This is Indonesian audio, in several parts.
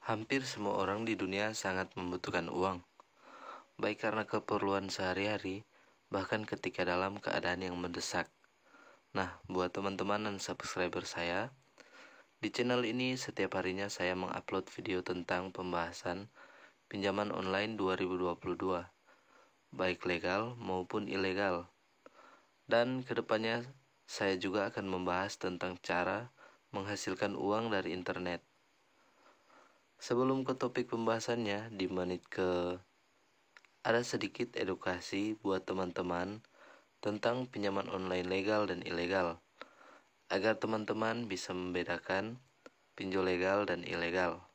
Hampir semua orang di dunia sangat membutuhkan uang, baik karena keperluan sehari-hari, bahkan ketika dalam keadaan yang mendesak. Nah, buat teman-teman dan subscriber saya, di channel ini setiap harinya saya mengupload video tentang pembahasan pinjaman online 2022, baik legal maupun ilegal. Dan kedepannya saya juga akan membahas tentang cara menghasilkan uang dari internet. Sebelum ke topik pembahasannya, di menit ada sedikit edukasi buat teman-teman tentang pinjaman online legal dan ilegal, agar teman-teman bisa membedakan pinjol legal dan ilegal.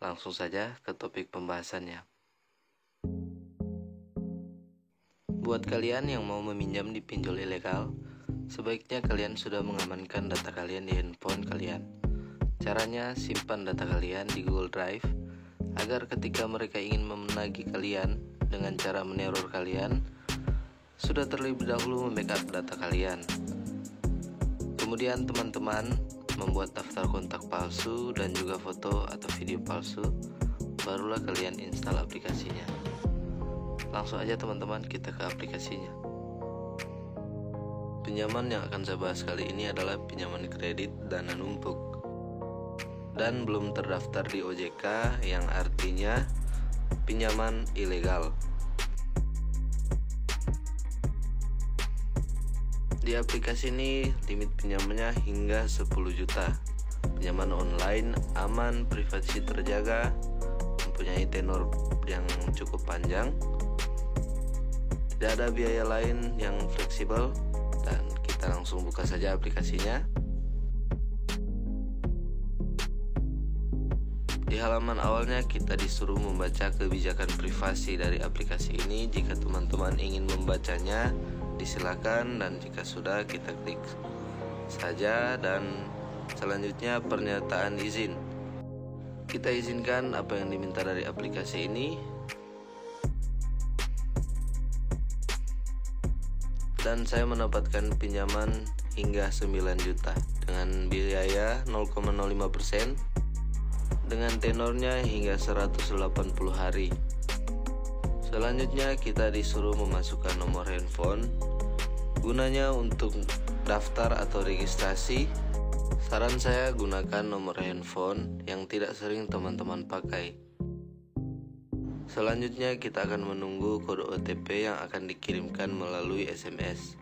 Langsung saja ke topik pembahasannya. Buat kalian yang mau meminjam di pinjol ilegal, sebaiknya kalian sudah mengamankan data kalian di handphone kalian. Caranya, simpan data kalian di Google Drive agar ketika mereka ingin menagih kalian dengan cara meneror kalian, sudah terlebih dahulu membackup data kalian. Kemudian teman-teman membuat daftar kontak palsu dan juga foto atau video palsu, barulah kalian install aplikasinya. Langsung aja teman-teman, kita ke aplikasinya. Pinjaman yang akan saya bahas kali ini adalah pinjaman kredit dana numpuk dan belum terdaftar di OJK, yang artinya pinjaman ilegal. Di aplikasi ini limit pinjamannya hingga 10 juta. Pinjaman online aman, privasi terjaga, mempunyai tenor yang cukup panjang, tidak ada biaya lain yang fleksibel, dan kita langsung buka saja aplikasinya. Di halaman awalnya kita disuruh membaca kebijakan privasi dari aplikasi ini. Jika teman-teman ingin membacanya, disilakan, dan jika sudah, kita klik saja. Dan selanjutnya pernyataan izin. Kita izinkan apa yang diminta dari aplikasi ini. Dan saya mendapatkan pinjaman hingga 9 juta dengan biaya 0,05%. dengan tenornya hingga 180 hari. Selanjutnya kita disuruh memasukkan nomor handphone gunanya untuk daftar atau registrasi. Saran saya gunakan nomor handphone yang tidak sering teman-teman pakai. Selanjutnya kita akan menunggu kode OTP yang akan dikirimkan melalui SMS.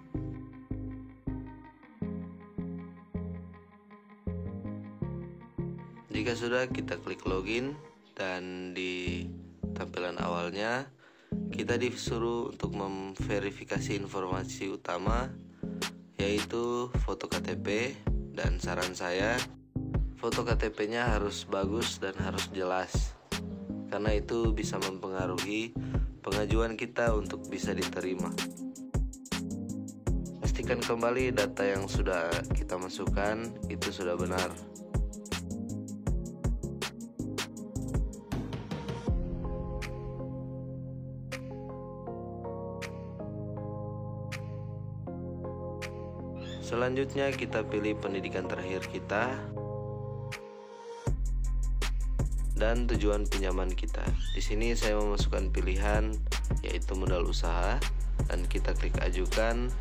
Jika sudah, kita klik login, dan di tampilan awalnya kita disuruh untuk memverifikasi informasi utama, yaitu foto KTP. Dan saran saya, foto KTP-nya harus bagus dan harus jelas, karena itu bisa mempengaruhi pengajuan kita untuk bisa diterima. Pastikan kembali data yang sudah kita masukkan itu sudah benar. Selanjutnya kita pilih pendidikan terakhir kita dan tujuan pinjaman kita. Di sini saya memasukkan pilihan yaitu modal usaha, dan kita klik ajukan.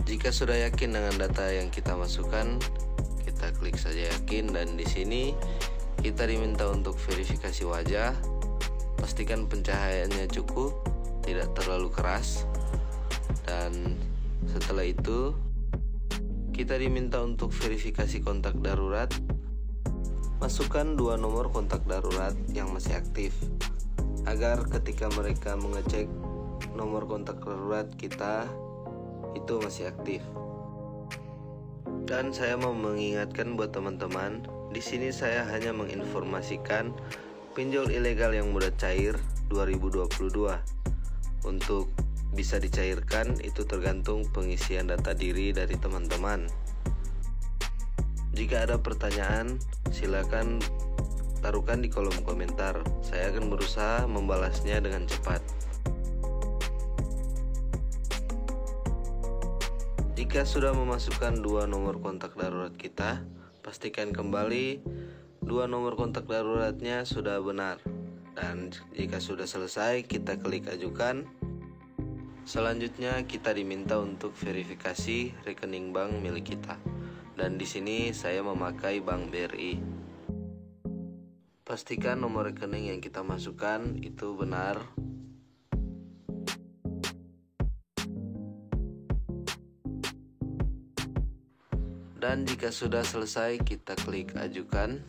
Jika sudah yakin dengan data yang kita masukkan, kita klik saja yakin, dan di sini kita diminta untuk verifikasi wajah. Pastikan pencahayaannya cukup, tidak terlalu keras. Dan setelah itu kita diminta untuk verifikasi kontak darurat. Masukkan 2 nomor kontak darurat yang masih aktif, agar ketika mereka mengecek nomor kontak darurat kita itu masih aktif. Dan saya mau mengingatkan buat teman-teman, di sini saya hanya menginformasikan pinjol ilegal yang mudah cair 2022. Untuk bisa dicairkan itu tergantung pengisian data diri dari teman-teman. Jika ada pertanyaan, silakan taruhkan di kolom komentar. Saya akan berusaha membalasnya dengan cepat. Jika sudah memasukkan 2 nomor kontak darurat kita, pastikan kembali Dua nomor kontak daruratnya sudah benar. Dan jika sudah selesai, kita klik ajukan. Selanjutnya kita diminta untuk verifikasi rekening bank milik kita. Dan di sini saya memakai Bank BRI. Pastikan nomor rekening yang kita masukkan itu benar. Dan jika sudah selesai, kita klik ajukan.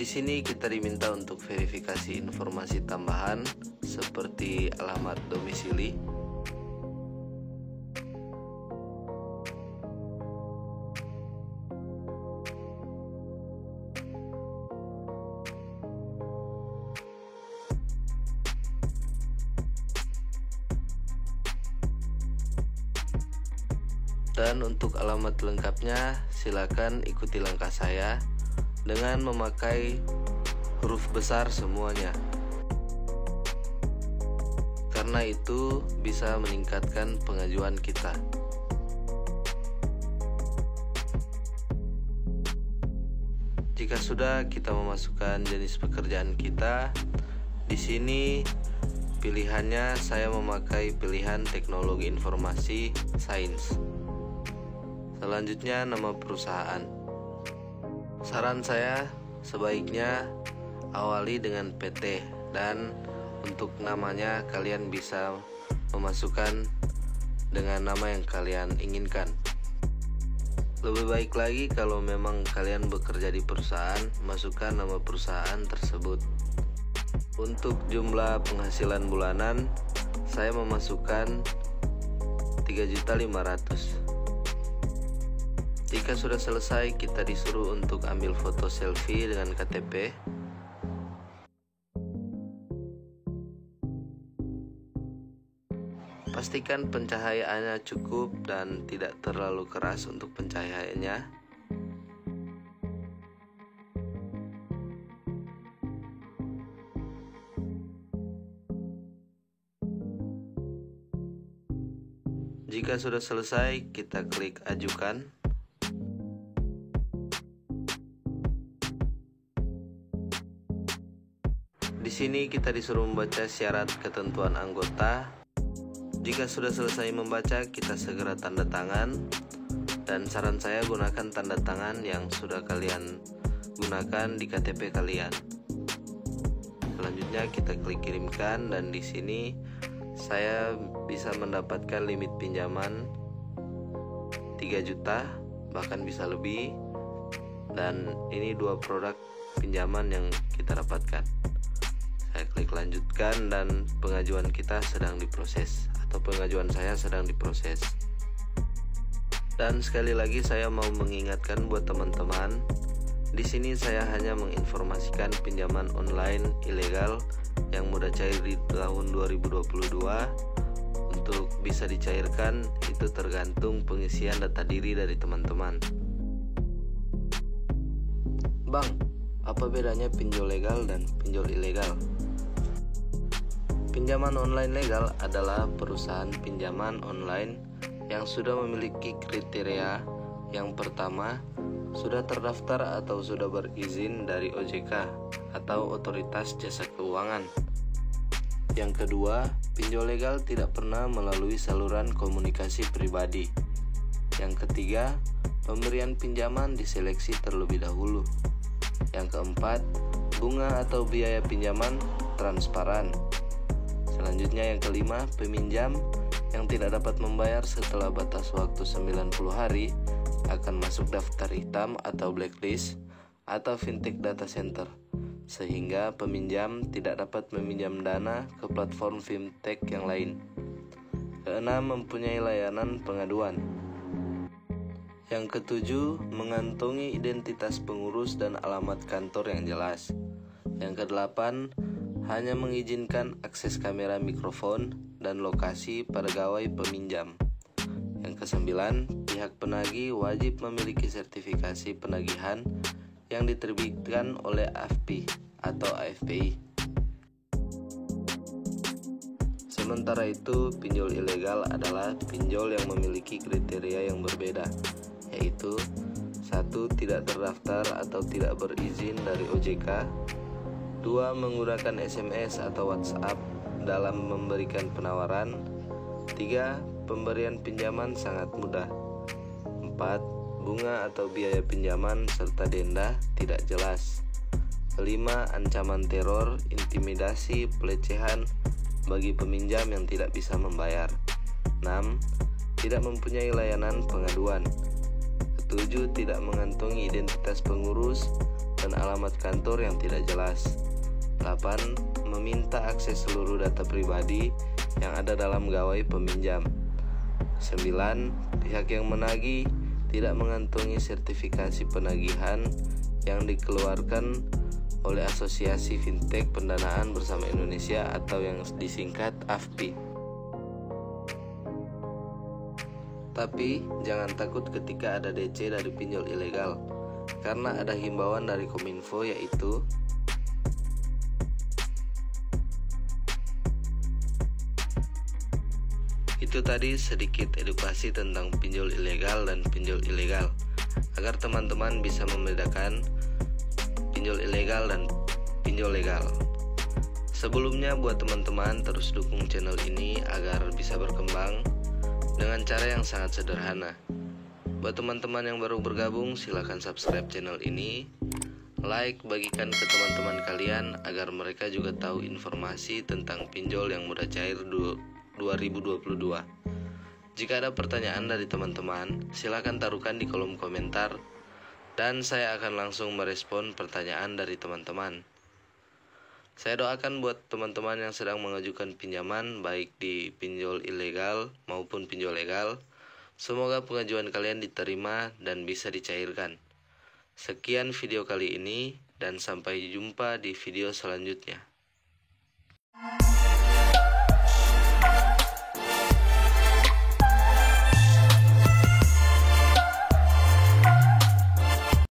Di sini kita diminta untuk verifikasi informasi tambahan seperti alamat domisili, dan untuk alamat lengkapnya silakan ikuti langkah saya dengan memakai huruf besar semuanya, karena itu bisa meningkatkan pengajuan kita. Jika sudah, kita memasukkan jenis pekerjaan kita. Di sini pilihannya saya memakai pilihan teknologi informasi sains. Selanjutnya nama perusahaan. Saran saya sebaiknya awali dengan PT, dan untuk namanya kalian bisa memasukkan dengan nama yang kalian inginkan. Lebih baik lagi kalau memang kalian bekerja di perusahaan, masukkan nama perusahaan tersebut. Untuk jumlah penghasilan bulanan, saya memasukkan 3.500.000. Jika sudah selesai, kita disuruh untuk ambil foto selfie dengan KTP. Pastikan pencahayaannya cukup dan tidak terlalu keras untuk pencahayaannya. Jika sudah selesai, kita klik ajukan. Di sini kita disuruh membaca syarat ketentuan anggota. Jika sudah selesai membaca, kita segera tanda tangan. Dan saran saya gunakan tanda tangan yang sudah kalian gunakan di KTP kalian. Selanjutnya kita klik kirimkan, dan di sini saya bisa mendapatkan limit pinjaman 3 juta, bahkan bisa lebih. Dan ini 2 produk pinjaman yang kita dapatkan. Saya klik lanjutkan, dan pengajuan kita sedang diproses, atau pengajuan saya sedang diproses. Dan sekali lagi saya mau mengingatkan buat teman-teman, di sini saya hanya menginformasikan pinjaman online ilegal yang mudah cair di tahun 2022. Untuk bisa dicairkan itu tergantung pengisian data diri dari teman-teman. Bang, apa bedanya pinjol legal dan pinjol ilegal? Pinjaman online legal adalah perusahaan pinjaman online yang sudah memiliki kriteria. Yang pertama, sudah terdaftar atau sudah berizin dari OJK atau Otoritas Jasa Keuangan. Yang kedua, pinjol legal tidak pernah melalui saluran komunikasi pribadi. Yang ketiga, pemberian pinjaman diseleksi terlebih dahulu. Yang keempat, bunga atau biaya pinjaman transparan. Selanjutnya yang kelima, peminjam yang tidak dapat membayar setelah batas waktu 90 hari akan masuk daftar hitam atau blacklist atau fintech data center, sehingga peminjam tidak dapat meminjam dana ke platform fintech yang lain. Keenam, mempunyai layanan pengaduan. Yang ketujuh, mengantongi identitas pengurus dan alamat kantor yang jelas. Yang kedelapan, hanya mengizinkan akses kamera, mikrofon, dan lokasi pada gawai peminjam. Yang kesembilan, pihak penagih wajib memiliki sertifikasi penagihan yang diterbitkan oleh AFPI atau AFPI. Sementara itu, pinjol ilegal adalah pinjol yang memiliki kriteria yang berbeda, yaitu 1. Tidak terdaftar atau tidak berizin dari OJK. 2. Menggunakan SMS atau WhatsApp dalam memberikan penawaran. 3. Pemberian pinjaman sangat mudah. 4. Bunga atau biaya pinjaman serta denda tidak jelas. 5. Ancaman teror, intimidasi, pelecehan bagi peminjam yang tidak bisa membayar. 6. Tidak mempunyai layanan pengaduan. 7. Tidak mengantongi identitas pengurus dan alamat kantor yang tidak jelas. 8. Meminta akses seluruh data pribadi yang ada dalam gawai peminjam. 9. Pihak yang menagih tidak mengantongi sertifikasi penagihan yang dikeluarkan oleh Asosiasi Fintech Pendanaan Bersama Indonesia atau yang disingkat AFPI. Tapi jangan takut ketika ada DC dari pinjol ilegal, karena ada himbauan dari Kominfo, yaitu itu tadi sedikit edukasi tentang pinjol ilegal dan pinjol ilegal, agar teman-teman bisa membedakan pinjol ilegal dan pinjol legal. Sebelumnya, buat teman-teman terus dukung channel ini agar bisa berkembang dengan cara yang sangat sederhana. Buat teman-teman yang baru bergabung, silakan subscribe channel ini, like, bagikan ke teman-teman kalian agar mereka juga tahu informasi tentang pinjol yang mudah cair 2022. Jika ada pertanyaan dari teman-teman, silakan taruhkan di kolom komentar dan saya akan langsung merespon pertanyaan dari teman-teman. Saya doakan buat teman-teman yang sedang mengajukan pinjaman, baik di pinjol ilegal maupun pinjol legal, semoga pengajuan kalian diterima dan bisa dicairkan. Sekian video kali ini, dan sampai jumpa di video selanjutnya.